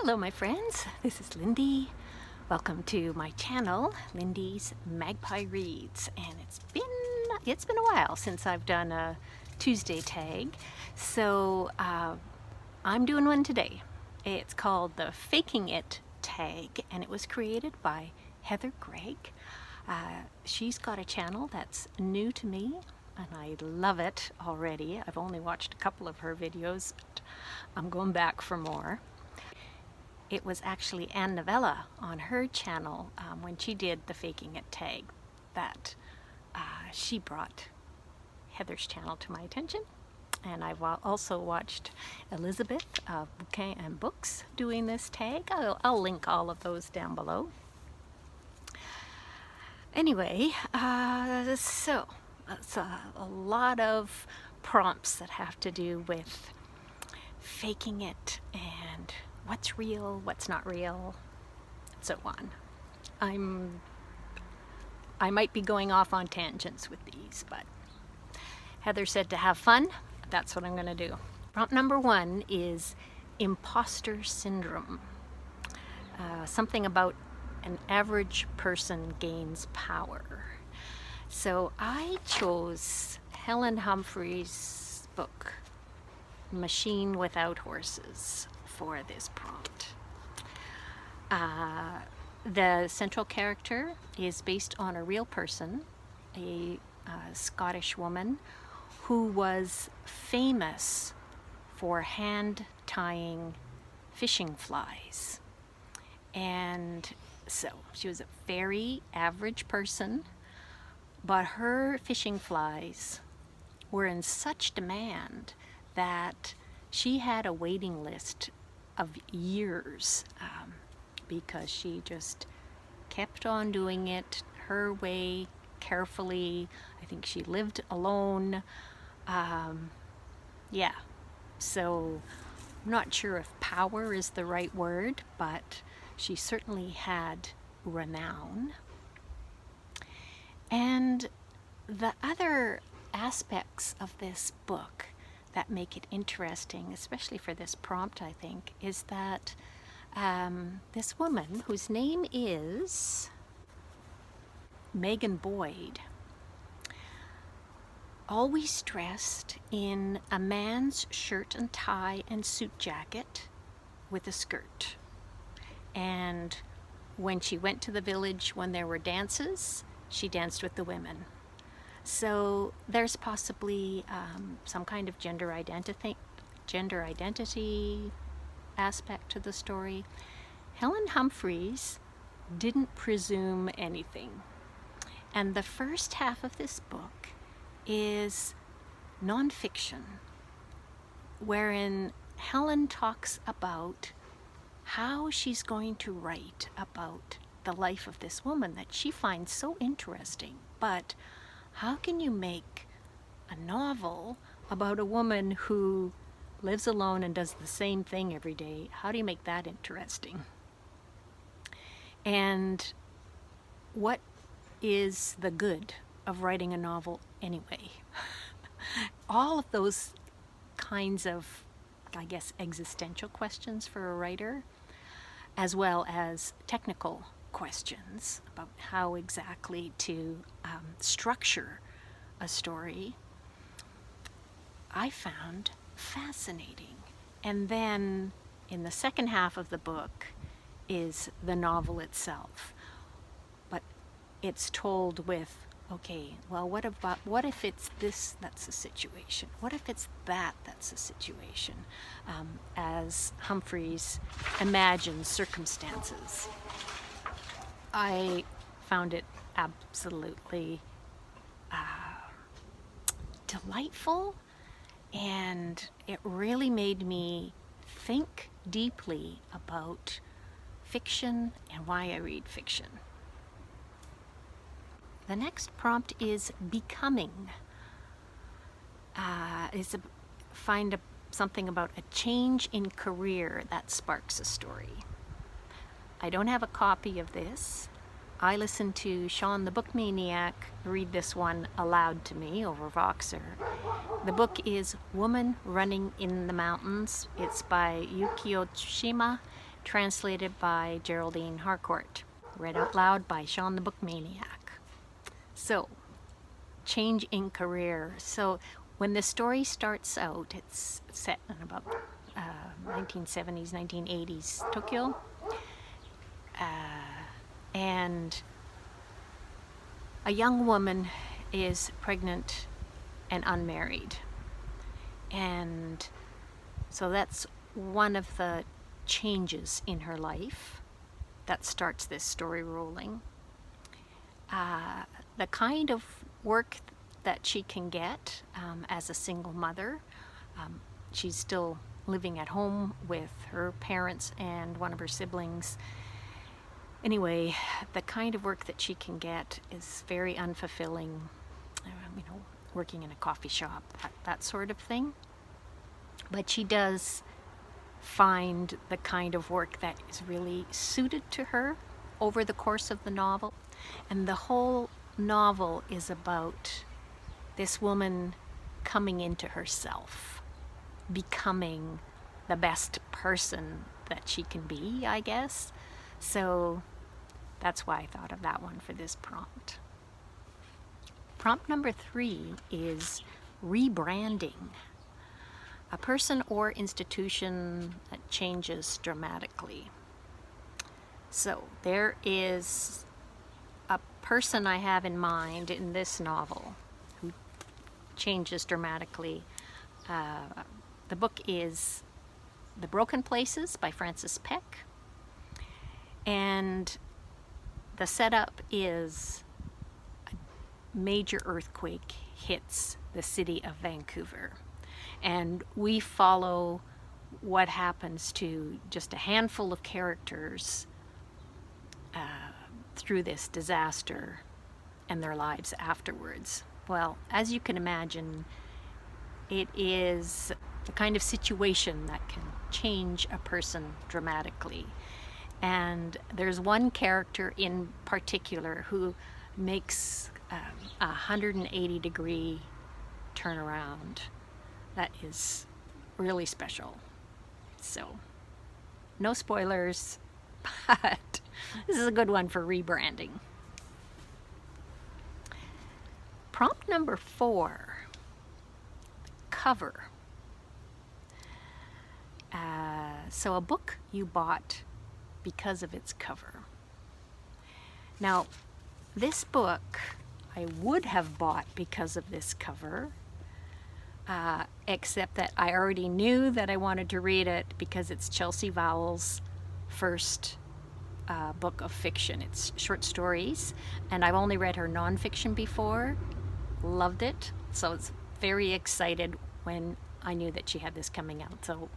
Hello my friends, this is Lindy. Welcome to my channel, Lindy's Magpie Reads, and it's been a while since I've done a Tuesday tag, so I'm doing one today. It's called the Faking It tag, and it was created by Heather Gregg. She's got a channel that's new to me, and I love it already. I've only watched a couple of her videos, but I'm going back for more. It was actually Novella on her channel when she did the Faking It tag that she brought Heather's channel to my attention. And I've also watched Elisabeth of Bouquin and Books doing this tag. I'll link all of those down below. Anyway, so it's a lot of prompts that have to do with faking it and what's real, what's not real, and so on. I might be going off on tangents with these, but Heather said to have fun. That's what I'm going to do. Prompt number 1 is Imposter Syndrome. Something about an average person gains power. So I chose Helen Humphreys' book, Machine Without Horses, for this prompt. The central character is based on a real person, a Scottish woman who was famous for hand tying fishing flies. And so she was a very average person, but her fishing flies were in such demand that she had a waiting list of years because she just kept on doing it her way, carefully. I think she lived alone. Yeah, so I'm not sure if power is the right word, but she certainly had renown. And the other aspects of this book that make it interesting, especially for this prompt, I think, is that this woman, whose name is Megan Boyd, always dressed in a man's shirt and tie and suit jacket with a skirt. And when she went to the village when there were dances, she danced with the women. So there's possibly some kind of gender identity aspect to the story. Helen Humphreys didn't presume anything. And the first half of this book is nonfiction, wherein Helen talks about how she's going to write about the life of this woman that she finds so interesting. But how can you make a novel about a woman who lives alone and does the same thing every day? How do you make that interesting? And what is the good of writing a novel anyway? All of those kinds of, I guess, existential questions for a writer, as well as technical questions about how exactly to structure a story, I found fascinating. And then in the second half of the book is the novel itself, but it's told with, okay, well, what if it's this, that's a situation? What if it's that, that's a situation? As Humphreys imagines circumstances. I found it absolutely delightful, and it really made me think deeply about fiction and why I read fiction. The next prompt is becoming. Find something about a change in career that sparks a story. I don't have a copy of this. I listened to Sean the Book Maniac read this one aloud to me over Voxer. The book is Woman Running in the Mountains. It's by Yuko Tsushima, translated by Geraldine Harcourt, read out loud by Sean the Book Maniac. So, change in career. So when the story starts out, it's set in about 1970s, 1980s Tokyo, and a young woman is pregnant and unmarried. And so that's one of the changes in her life that starts this story rolling. The kind of work that she can get as a single mother. She's still living at home with her parents and one of her siblings. Anyway, the kind of work that she can get is very unfulfilling, working in a coffee shop, that sort of thing. But she does find the kind of work that is really suited to her over the course of the novel. And the whole novel is about this woman coming into herself, becoming the best person that she can be, I guess. So that's why I thought of that one for this prompt. Prompt number 3 is rebranding. A person or institution that changes dramatically. So there is a person I have in mind in this novel who changes dramatically. The book is The Broken Places by Francis Peck, and the setup is a major earthquake hits the city of Vancouver, and we follow what happens to just a handful of characters through this disaster and their lives afterwards. Well, as you can imagine, it is the kind of situation that can change a person dramatically. And there's one character in particular who makes a 180-degree turnaround that is really special. So, no spoilers, but this is a good one for rebranding. Prompt number 4, cover. So a book you bought because of its cover. Now, this book I would have bought because of this cover, except that I already knew that I wanted to read it because it's Chelsea Vowell's first book of fiction. It's short stories, and I've only read her nonfiction before. Loved it, so I was very excited when I knew that she had this coming out. So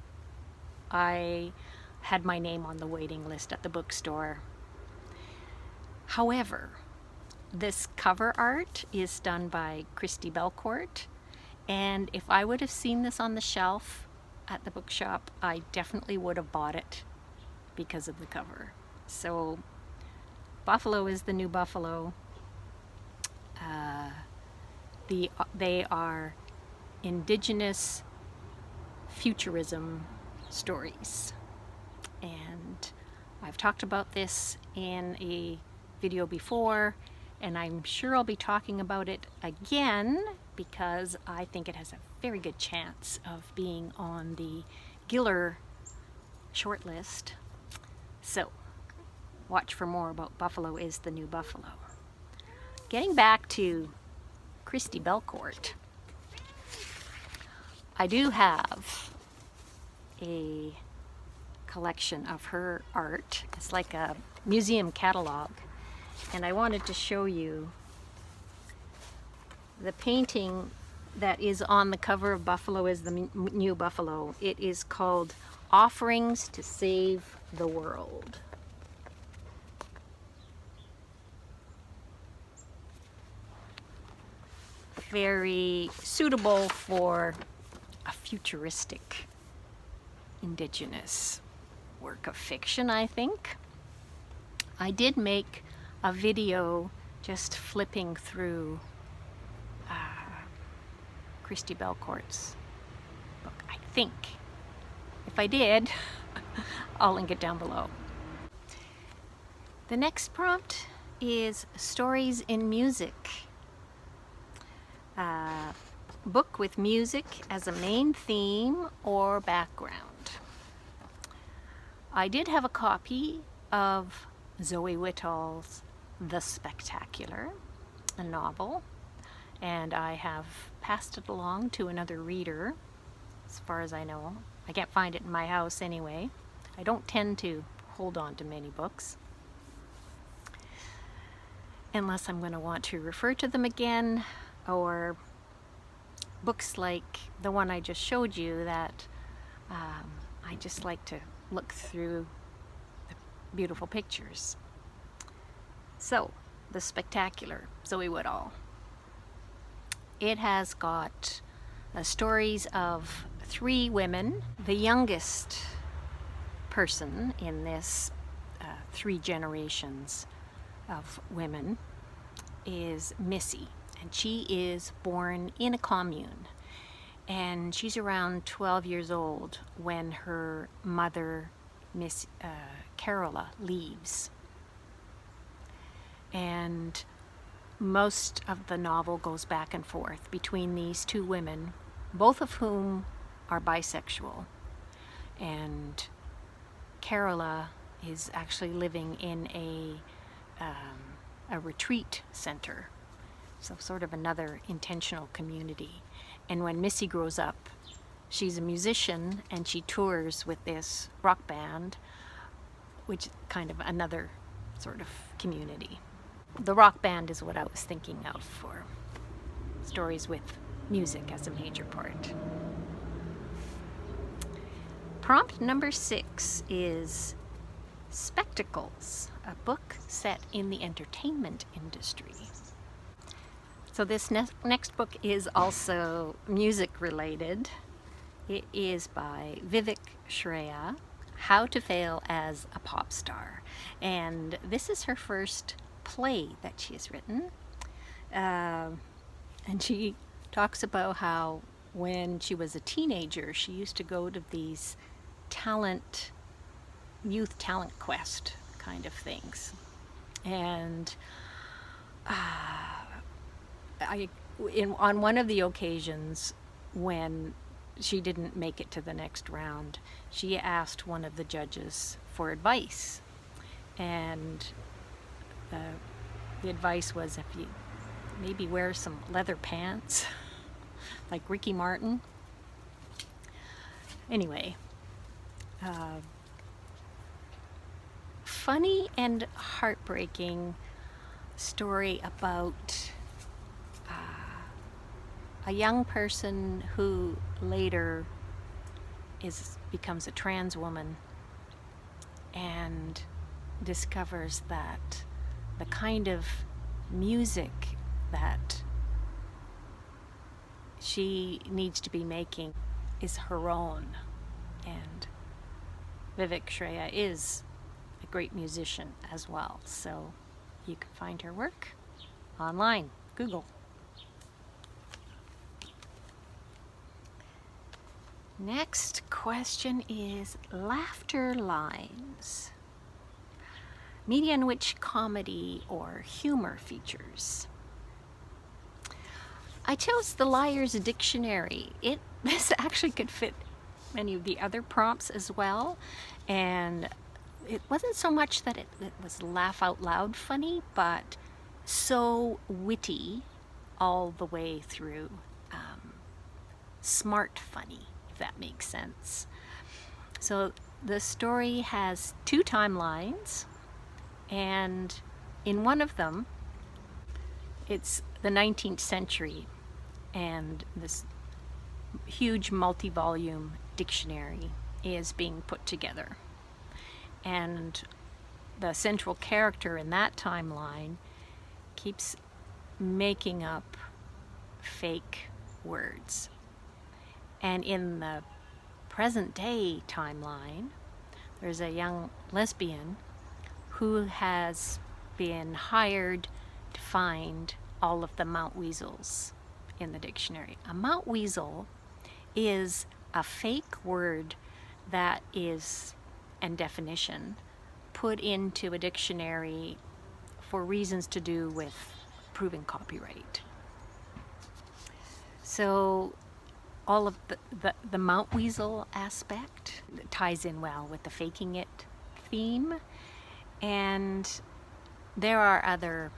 I had my name on the waiting list at the bookstore. However, this cover art is done by Christy Belcourt, and if I would have seen this on the shelf at the bookshop, I definitely would have bought it because of the cover. So Buffalo is the New Buffalo. They are indigenous futurism stories, and I've talked about this in a video before, and I'm sure I'll be talking about it again because I think it has a very good chance of being on the Giller shortlist. So watch for more about Buffalo is the New Buffalo. Getting back to Christy Belcourt, I do have a collection of her art. It's like a museum catalog, and I wanted to show you the painting that is on the cover of Buffalo is the New Buffalo. It is called Offerings to Save the World. Very suitable for a futuristic indigenous work of fiction, I think. I did make a video just flipping through Christy Belcourt's book. I think If I did, I'll link it down below. The next prompt is stories in music. Book with music as a main theme or background. I did have a copy of Zoe Whittall's The Spectacular, a novel, and I have passed it along to another reader, as far as I know. I can't find it in my house anyway. I don't tend to hold on to many books, unless I'm going to want to refer to them again, or books like the one I just showed you that I just like to look through the beautiful pictures. So, The Spectacular, Zoe Whittall. It has got stories of 3 women. The youngest person in this 3 generations of women is Missy, and she is born in a commune, and she's around 12 years old when her mother, Miss Carola, leaves. And most of the novel goes back and forth between these 2 women, both of whom are bisexual, and Carola is actually living in a retreat center, so sort of another intentional community. And when Missy grows up, she's a musician and she tours with this rock band, which is kind of another sort of community. The rock band is what I was thinking of for stories with music as a major part. Prompt number 6 is Spectacles, a book set in the entertainment industry. So this next book is also music related. It is by Vivek Shreya, How to Fail as a Pop Star. And this is her first play that she has written. And she talks about how when she was a teenager, she used to go to these youth talent quest kind of things. And on one of the occasions when she didn't make it to the next round, she asked one of the judges for advice. And the advice was, if you maybe wear some leather pants, like Ricky Martin. Anyway, funny and heartbreaking story about a young person who later becomes a trans woman and discovers that the kind of music that she needs to be making is her own. And Vivek Shreya is a great musician as well, so you can find her work online. Google. Next question is laughter lines. Media in which comedy or humor features. I chose the Liar's Dictionary. This actually could fit many of the other prompts as well, and it wasn't so much that it was laugh out loud funny, but so witty all the way through. Smart funny, if that makes sense. So the story has 2 timelines, and in one of them it's the 19th century, and this huge multi-volume dictionary is being put together, and the central character in that timeline keeps making up fake words. And in the present day timeline, there's a young lesbian who has been hired to find all of the mount weasels in the dictionary. A mount weasel is a fake word that is, and definition, put into a dictionary for reasons to do with proving copyright. So all of the Mount Weasel aspect ties in well with the faking it theme, and there are other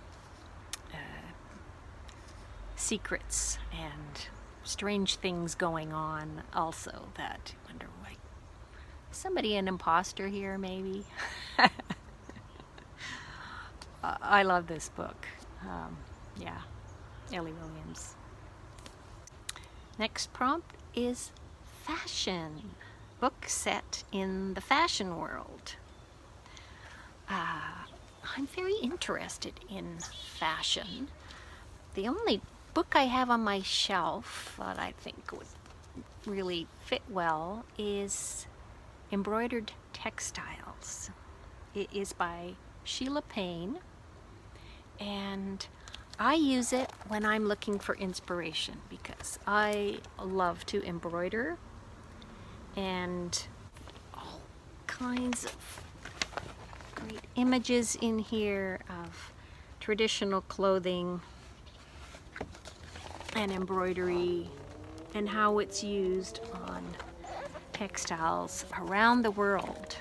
secrets and strange things going on also that you wonder, like, is somebody an imposter here maybe? I love this book. Yeah, Ellie Williams. Next prompt is fashion. Book set in the fashion world. I'm very interested in fashion. The only book I have on my shelf that I think would really fit well is Embroidered Textiles. It is by Sheila Payne, and I use it when I'm looking for inspiration because I love to embroider, and all kinds of great images in here of traditional clothing and embroidery and how it's used on textiles around the world.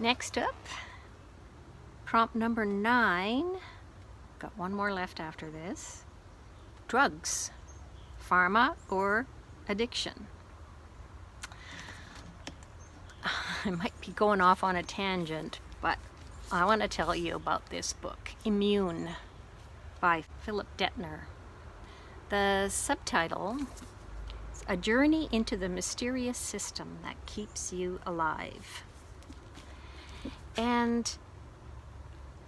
Next up, prompt number 9. Got one more left after this. Drugs, pharma or addiction? I might be going off on a tangent, but I want to tell you about this book, Immune, by Philip Detner. The subtitle is A Journey into the Mysterious System That Keeps You Alive. And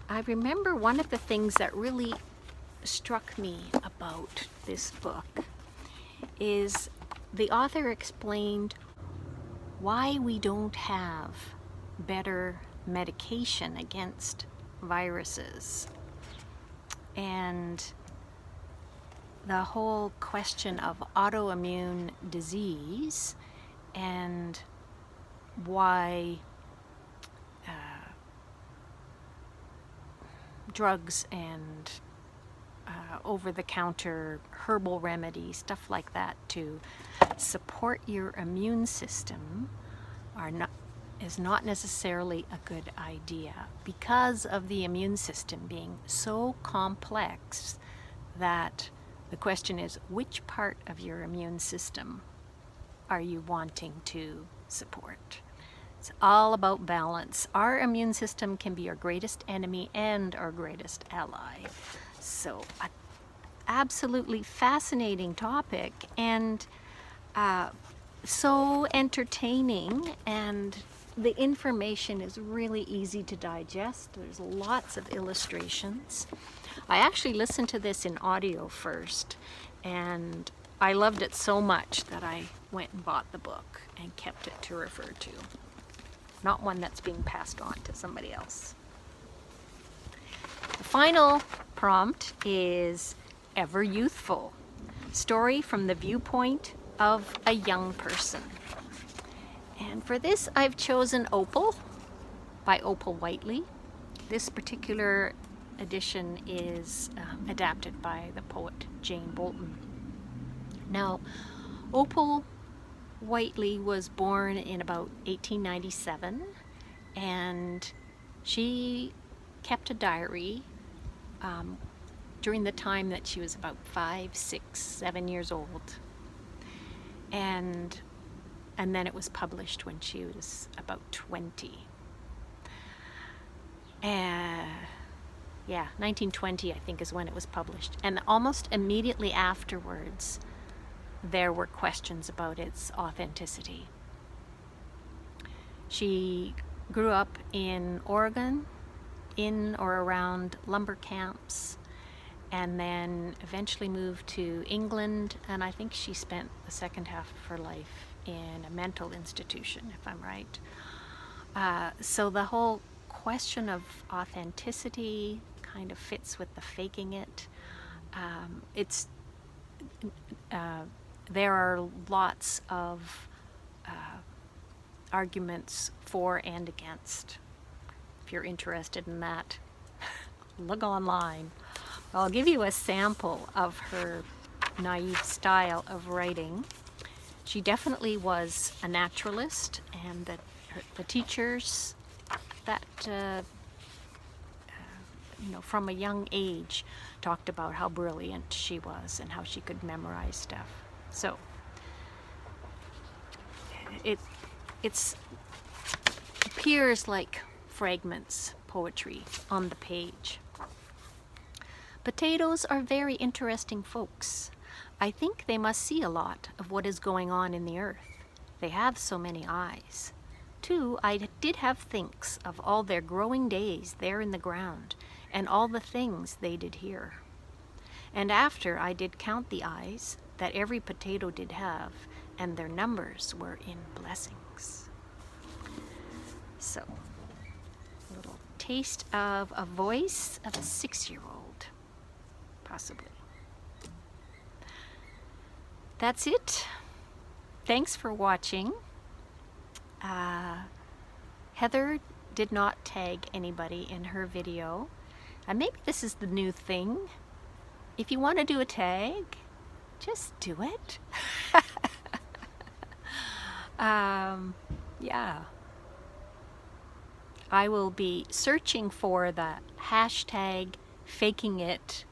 I remember one of the things that really struck me about this book is the author explained why we don't have better medication against viruses, and the whole question of autoimmune disease and why drugs and over-the-counter herbal remedies, stuff like that, to support your immune system is not necessarily a good idea because of the immune system being so complex that the question is, which part of your immune system are you wanting to support? It's all about balance. Our immune system can be our greatest enemy and our greatest ally. So, an absolutely fascinating topic, and so entertaining, and the information is really easy to digest. There's lots of illustrations. I actually listened to this in audio first, and I loved it so much that I went and bought the book and kept it to refer to. Not one that's being passed on to somebody else. The final prompt is Ever Youthful, story from the viewpoint of a young person. And for this, I've chosen Opal by Opal Whiteley. This particular edition is adapted by the poet Jane Bolton. Now, Opal Whiteley was born in about 1897, and she kept a diary during the time that she was about 5, 6, 7 years old, and then it was published when she was about 20. Yeah, 1920 I think is when it was published, and almost immediately afterwards there were questions about its authenticity. She grew up in Oregon, in or around lumber camps, and then eventually moved to England, and I think she spent the second half of her life in a mental institution, if I'm right. So the whole question of authenticity kind of fits with the faking it. There are lots of arguments for and against. If you're interested in that, look online. I'll give you a sample of her naive style of writing. She definitely was a naturalist, and the teachers that from a young age talked about how brilliant she was and how she could memorize stuff. So it appears like fragments, poetry on the page. Potatoes are very interesting folks. I think they must see a lot of what is going on in the earth. They have so many eyes. Too, I did have thinks of all their growing days there in the ground, and all the things they did hear. And after I did count the eyes that every potato did have, and their numbers were in blessings. So, a little taste of a voice of a 6-year-old, possibly. That's it. Thanks for watching. Heather did not tag anybody in her video. Maybe this is the new thing. If you want to do a tag, just do it. Yeah. I will be searching for the hashtag #FakingIt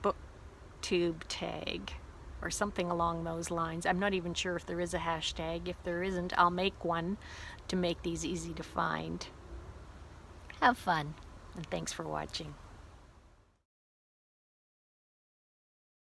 Booktube tag or something along those lines. I'm not even sure if there is a hashtag. If there isn't, I'll make one to make these easy to find. Have fun, and thanks for watching.